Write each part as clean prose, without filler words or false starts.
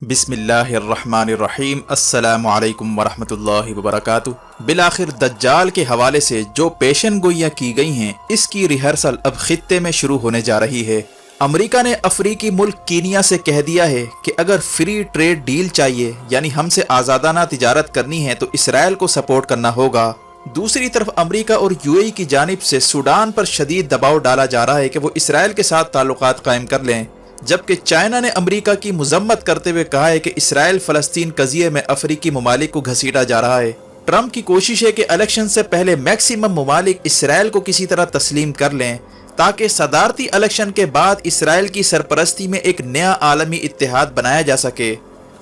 बिस्मिल्लाहिर्रहमानिर्रहीम अस्सलामु अलैकुम वरहमतुल्लाहि वबरकातुहू। बिलाखिर दज्जाल के हवाले से जो पेशन गोइयाँ की गई हैं, इसकी रिहर्सल अब खित्ते में शुरू होने जा रही है। अमेरिका ने अफ्रीकी मुल्क कीनिया से कह दिया है कि अगर फ्री ट्रेड डील चाहिए यानी हमसे आज़ादाना तिजारत करनी है तो इसराइल को सपोर्ट करना होगा। दूसरी तरफ अमेरिका और यूएई की जानिब से सूडान पर शदीद दबाव डाला जा रहा है कि वो इसराइल के साथ ताल्लुकात कायम कर लें, जबकि चाइना ने अमेरिका की मजम्मत करते हुए कहा है कि इसराइल फलस्तीन कज़िये में अफ्रीकी ममालिक को घसीटा जा रहा है। ट्रंप की कोशिश है कि इलेक्शन से पहले मैक्सिमम ममालिक इसराइल को किसी तरह तस्लीम कर लें ताकि सदारती इलेक्शन के बाद इसराइल की सरपरस्ती में एक नया आलमी इत्तेहाद बनाया जा सके।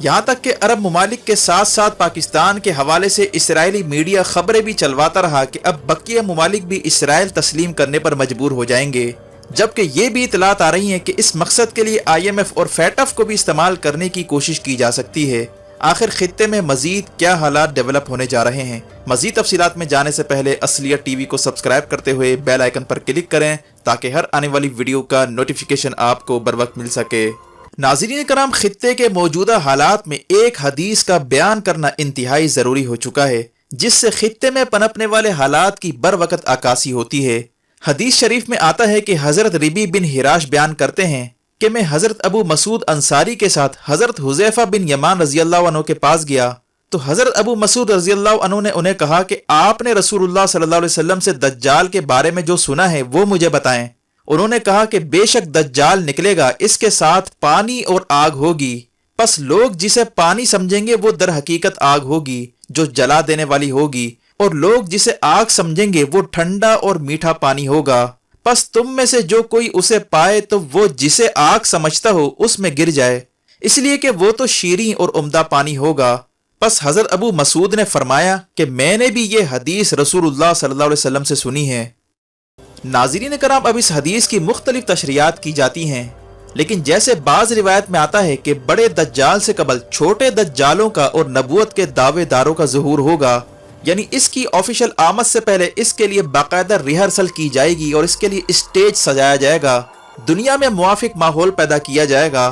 यहाँ तक कि अरब ममालिक के साथ साथ पाकिस्तान के हवाले से इसराइली मीडिया खबरें भी चलवाता रहा कि अब बकिया ममालिक भी इसराइल तस्लीम करने पर मजबूर हो जाएंगे, जबकि ये भी इतलात आ रही हैं कि इस मकसद के लिए IMF और FATF को भी इस्तेमाल करने की कोशिश की जा सकती है। आखिर खित्ते में मजीद क्या हालात डेवलप होने जा रहे हैं? मजीद तफसीलात में जाने से पहले असलियत TV को सब्सक्राइब करते हुए बेल आइकन पर क्लिक करें ताकि हर आने वाली वीडियो का नोटिफिकेशन आपको बर वक्त मिल सके। नाज़रीन कराम, खित्ते के मौजूदा हालात में एक हदीस का बयान करना इंतहाई ज़रूरी हो चुका है, जिससे खित्ते में पनपने वाले हालात की बर वक्त आकाशी होती है। हदीस शरीफ में आता है कि हज़रत रिबी बिन हिराश बयान करते हैं कि मैं हज़रत अबू मसूद अंसारी के साथ हज़रत हुज़ैफा बिन यमान रज़ियल्लाहु अन्हु के पास गया तो हज़रत अबू मसूद रज़ियल्लाहु अन्हु ने उन्हें कहा कि आपने रसूलुल्लाह सल्लल्लाहु अलैहि वसल्लम से दज्जाल के बारे में जो सुना है वो मुझे बताएं। उन्होंने कहा कि बेशक दज्जाल निकलेगा, इसके साथ पानी और आग होगी। बस लोग जिसे पानी समझेंगे वो दर हकीकत आग होगी जो जला देने वाली होगी, और लोग जिसे आग समझेंगे वो ठंडा और मीठा पानी होगा। बस तुम में से जो कोई उसे पाए तो वो जिसे आग समझता हो उसमें गिर जाए, इसलिए कि वो तो शीरीं और उम्दा पानी होगा। बस हज़रत अबू मसूद ने फरमाया कि मैंने भी ये हदीस रसूलुल्लाह सल्लल्लाहु अलैहि वसल्लम से सुनी है। नाज़रीन कराम, अब इस हदीस की मुख्तलिफ तशरीहात की जाती हैं, लेकिन जैसे बाज़ रिवायत में आता है कि बड़े दज्जाल से कबल छोटे दज्जालों का और नबूवत के दावेदारों का ज़ुहूर होगा, यानी इसकी ऑफिशियल आमद से पहले इसके लिए बाकायदा रिहर्सल की जाएगी और इसके लिए स्टेज सजाया जाएगा, दुनिया में मुवाफिक माहौल पैदा किया जाएगा।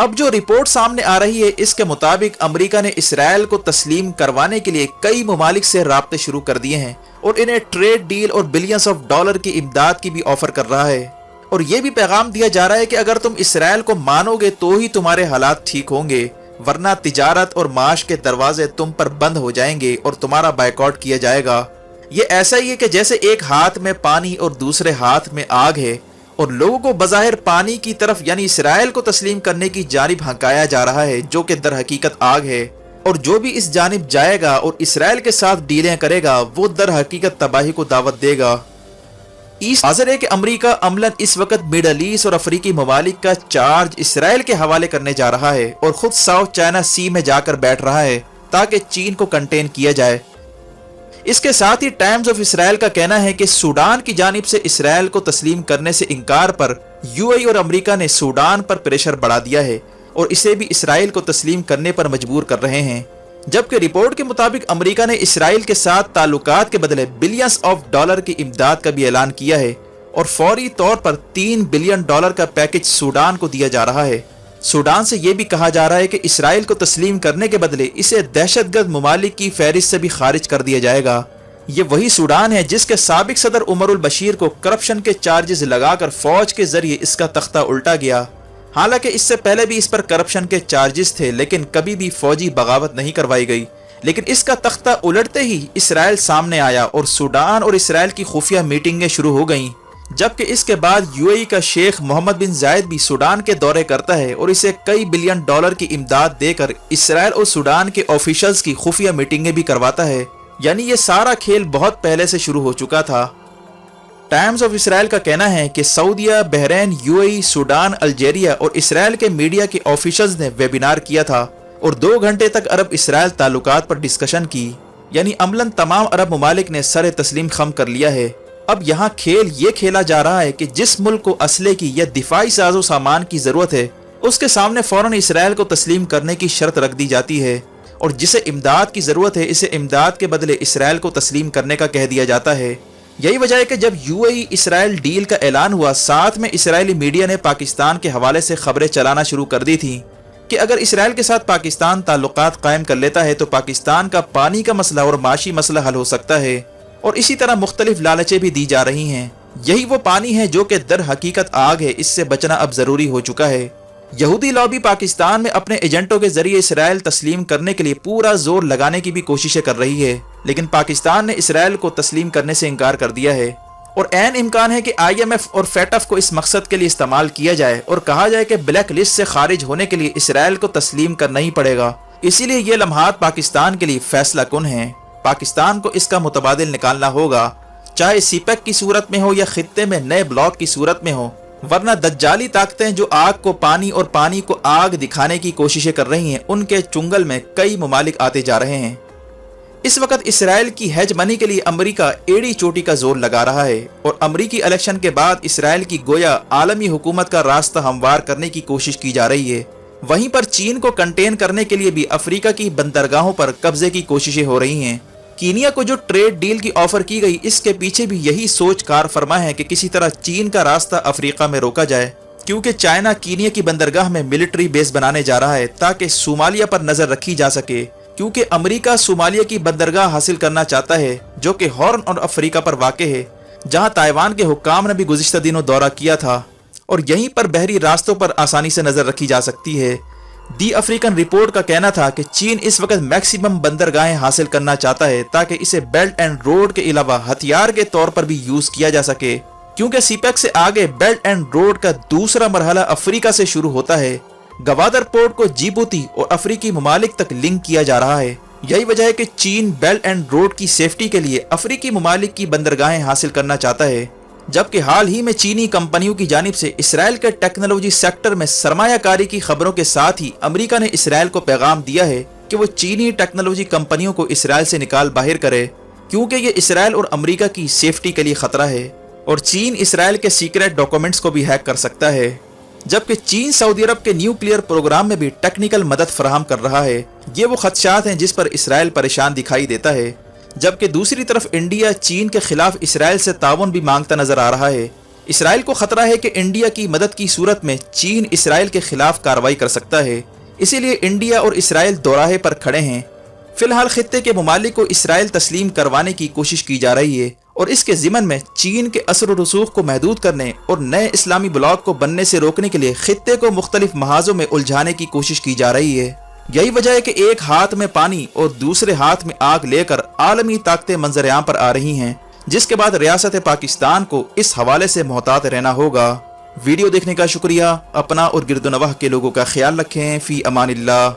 अब जो रिपोर्ट सामने आ रही है इसके मुताबिक अमेरिका ने इसराइल को तस्लीम करवाने के लिए कई ममालिक से राब्ते शुरू कर दिए हैं और इन्हें ट्रेड डील और बिलियंस ऑफ डॉलर की इमदाद की भी ऑफर कर रहा है, और ये भी पैगाम दिया जा रहा है कि अगर तुम इसराइल को मानोगे तो ही तुम्हारे हालात ठीक होंगे, वरना तिजारत और माश के दरवाजे तुम पर बंद हो जाएंगे और तुम्हारा बायकॉट किया जाएगा। ये ऐसा ही है कि जैसे एक हाथ में पानी और दूसरे हाथ में आग है और लोगों को बज़ाहिर पानी की तरफ यानी इसराइल को तस्लीम करने की जानिब हकाया जा रहा है जो कि दर हकीकत आग है, और जो भी इस जानिब जाएगा और इसराइल के साथ डीलें करेगा वो दर हकीकत तबाही को दावत देगा। हाज़िर है कि अमेरिका अमलन इस वक्त मिडल ईस्ट और अफ्रीकी ममालिक का चार्ज इसराइल के हवाले करने जा रहा है और खुद साउथ चाइना सी में जाकर बैठ रहा है ताकि चीन को कंटेन किया जाए। इसके साथ ही टाइम्स ऑफ इसराइल का कहना है कि सूडान की जानिब से इसराइल को तस्लीम करने से इनकार पर यूएई और अमेरिका ने सूडान पर प्रेशर बढ़ा दिया है और इसे भी इसराइल को तस्लीम करने पर मजबूर कर रहे हैं, जबकि रिपोर्ट के मुताबिक अमेरिका ने इसराइल के साथ ताल्लुकात के बदले बिलियंस ऑफ डॉलर की इमदाद का भी ऐलान किया है और फौरी तौर पर $3 बिलियन का पैकेज सूडान को दिया जा रहा है। सूडान से यह भी कहा जा रहा है कि इसराइल को तस्लीम करने के बदले इसे दहशतगर्द ममालिक की फहरिस्त से भी खारिज कर दिया जाएगा। ये वही सूडान है जिसके साबिक सदर उमरुल बशीर को करप्शन के चार्जेस लगाकर फौज के जरिए इसका तख्ता उल्टा गया। हालांकि इससे पहले भी इस पर करप्शन के चार्जेस थे, लेकिन कभी भी फौजी बगावत नहीं करवाई गई। लेकिन इसका तख्ता उलटते ही इसराइल सामने आया और सूडान और इसराइल की खुफिया मीटिंगें शुरू हो गईं, जबकि इसके बाद यूएई का शेख मोहम्मद बिन जायद भी सूडान के दौरे करता है और इसे कई $बिलियन की इमदाद देकर इसराइल और सूडान के ऑफिशियल्स की खुफिया मीटिंगें भी करवाता है। यानी ये सारा खेल बहुत पहले से शुरू हो चुका था। टाइम्स ऑफ इसराइल का कहना है कि सऊदीया, बहरीन, यूएई, सूडान, अल्जीरिया और इसराइल के मीडिया के ऑफिशियल्स ने वेबिनार किया था और 2 घंटे तक अरब इसराइल ताल्लुकात पर डिस्कशन की। यानी अमलन तमाम अरब ममालिक ने सर तस्लीम खम कर लिया है। अब यहाँ खेल ये खेला जा रहा है कि जिस मुल्क को असले की या दिफाई साजो सामान की जरूरत है उसके सामने फौरन इसराइल को तस्लीम करने की शर्त रख दी जाती है, और जिसे इमदाद की जरूरत है इसे इमदाद के बदले इसराइल को तस्लीम करने का कह दिया जाता है। यही वजह है कि जब यूएई इसराइल डील का ऐलान हुआ, साथ में इसराइली मीडिया ने पाकिस्तान के हवाले से खबरें चलाना शुरू कर दी थी کہ اگر اسرائیل کے ساتھ پاکستان تعلقات قائم کر لیتا ہے تو پاکستان کا پانی کا مسئلہ اور معاشی مسئلہ حل ہو سکتا ہے، اور اسی طرح مختلف لالچیں بھی دی جا رہی ہیں۔ یہی وہ پانی ہے جو کہ در حقیقت آگ ہے، اس سے بچنا اب ضروری ہو چکا ہے۔ یہودی لابی پاکستان میں اپنے ایجنٹوں کے ذریعے اسرائیل تسلیم کرنے کے لیے پورا زور لگانے کی بھی کوششیں کر رہی ہے، لیکن پاکستان نے اسرائیل کو تسلیم کرنے سے انکار کر دیا ہے، اور عین امکان ہے کہ IMF اور FATF کو اس مقصد کے لیے استعمال کیا جائے اور کہا جائے کہ بلیک لسٹ سے خارج ہونے کے لیے اسرائیل کو تسلیم کرنا ہی پڑے گا۔ اسی لیے یہ لمحات پاکستان کے لیے فیصلہ کن ہیں۔ پاکستان کو اس کا متبادل نکالنا ہوگا، چاہے CPEC کی صورت میں ہو یا خطے میں نئے بلاک کی صورت میں ہو، ورنہ دجالی طاقتیں جو آگ کو پانی اور پانی کو آگ دکھانے کی کوششیں کر رہی ہیں، ان کے چنگل میں کئی ممالک آتے جا رہے ہیں۔ اس وقت اسرائیل کی ہیج منی کے لیے امریکہ ایڑی چوٹی کا زور لگا رہا ہے، اور امریکی الیکشن کے بعد اسرائیل کی گویا عالمی حکومت کا راستہ ہموار کرنے کی کوشش کی جا رہی ہے۔ وہیں پر چین کو کنٹین کرنے کے لیے بھی افریقہ کی بندرگاہوں پر قبضے کی کوششیں ہو رہی ہیں۔ کینیا کو جو ٹریڈ ڈیل کی آفر کی گئی، اس کے پیچھے بھی یہی سوچ کار فرما ہے کہ کسی طرح چین کا راستہ افریقہ میں روکا جائے، کیونکہ چائنا کینیا کی بندرگاہ میں ملٹری بیس بنانے جا رہا ہے تاکہ صومالیہ پر نظر رکھی جا سکے، کیونکہ امریکہ صومالیہ کی بندرگاہ حاصل کرنا چاہتا ہے جو کہ ہارن اور افریقہ پر واقع ہے، جہاں تائیوان کے حکام نے بھی گزشتہ دنوں دورہ کیا تھا، اور یہیں پر بحری راستوں پر آسانی سے نظر رکھی جا سکتی ہے۔ دی افریقن رپورٹ کا کہنا تھا کہ چین اس وقت میکسیمم بندرگاہیں حاصل کرنا چاہتا ہے تاکہ اسے بیلٹ اینڈ روڈ کے علاوہ ہتھیار کے طور پر بھی یوز کیا جا سکے، کیونکہ CPEC سے آگے بیلٹ اینڈ روڈ کا دوسرا مرحلہ افریقہ سے شروع ہوتا ہے۔ گوادر پورٹ کو جیبوتی اور افریقی ممالک تک لنک کیا جا رہا ہے۔ یہی وجہ ہے کہ چین بیلٹ اینڈ روڈ کی سیفٹی کے لیے افریقی ممالک کی بندرگاہیں حاصل کرنا چاہتا ہے، جبکہ حال ہی میں چینی کمپنیوں کی جانب سے اسرائیل کے ٹیکنالوجی سیکٹر میں سرمایہ کاری کی خبروں کے ساتھ ہی امریکہ نے اسرائیل کو پیغام دیا ہے کہ وہ چینی ٹیکنالوجی کمپنیوں کو اسرائیل سے نکال باہر کرے، کیونکہ یہ اسرائیل اور امریکہ کی سیفٹی کے لیے خطرہ ہے، اور چین اسرائیل کے سیکریٹ ڈاکومنٹس کو بھی ہیک کر سکتا ہے، جبکہ چین سعودی عرب کے نیوکلیئر پروگرام میں بھی ٹیکنیکل مدد فراہم کر رہا ہے۔ یہ وہ خدشات ہیں جس پر اسرائیل پریشان دکھائی دیتا ہے، جبکہ دوسری طرف انڈیا چین کے خلاف اسرائیل سے تعاون بھی مانگتا نظر آ رہا ہے۔ اسرائیل کو خطرہ ہے کہ انڈیا کی مدد کی صورت میں چین اسرائیل کے خلاف کارروائی کر سکتا ہے، اسی لیے انڈیا اور اسرائیل دوراہے پر کھڑے ہیں۔ فی الحال خطے کے ممالک کو اسرائیل تسلیم کروانے کی کوشش کی جا رہی ہے، اور اس کے ضمن میں چین کے اثر و رسوخ کو محدود کرنے اور نئے اسلامی بلاک کو بننے سے روکنے کے لیے خطے کو مختلف محاذوں میں الجھانے کی کوشش کی جا رہی ہے۔ یہی وجہ ہے کہ ایک ہاتھ میں پانی اور دوسرے ہاتھ میں آگ لے کر عالمی طاقتیں منظر عام پر آ رہی ہیں، جس کے بعد ریاست پاکستان کو اس حوالے سے محتاط رہنا ہوگا۔ ویڈیو دیکھنے کا شکریہ۔ اپنا اور گرد و نواح کے لوگوں کا خیال رکھیں۔ فی امان اللہ۔